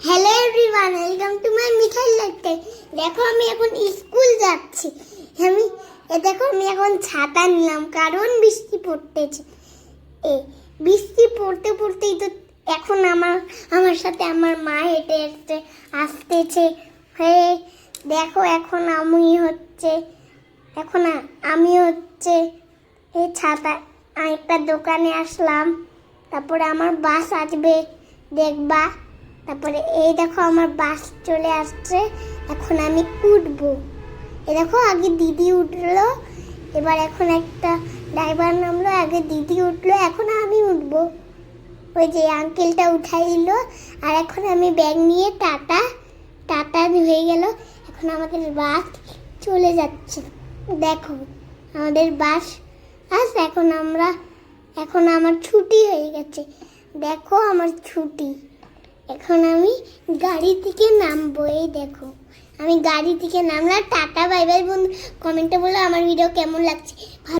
Hello everyone, welcome to my Mithai lifestyle. দেখো আমি এখন স্কুল যাচ্ছি। দেখো আমি এখন ছাতা নিলাম কারণ বৃষ্টি পড়তেছে। বৃষ্টি পড়তে পড়তেই তো এখন আমার সাথে আমার মা হেঁটে হেঁটে আসতেছে। দেখো এখন আমি হচ্ছে এই ছাতা একটা দোকানে আসলাম। তারপরে আমার বাস আসবে, দেখবা। তারপরে এই দেখো আমার বাস চলে আসছে, এখন আমি উঠবো। এই দেখো আগে দিদি উঠলো, এবার এখন একটা ড্রাইভার নামলো, আগে দিদি উঠলো, এখন আমি উঠবো। ওই যে আঙ্কেলটা উঠাই দিল, আর এখন আমি ব্যাগ নিয়ে টাটা হয়ে গেল। এখন আমাদের বাস চলে যাচ্ছে। দেখো আমাদের বাস এখন আমার ছুটি হয়ে গেছে। দেখো আমার ছুটি। এখন আমি গাড়ি থেকে নামবো। এই দেখো আমি গাড়ি থেকে নামলাম। টাটা বাই বাই বন্ধু। কমেন্টে বলো আমার ভিডিও কেমন লাগছে।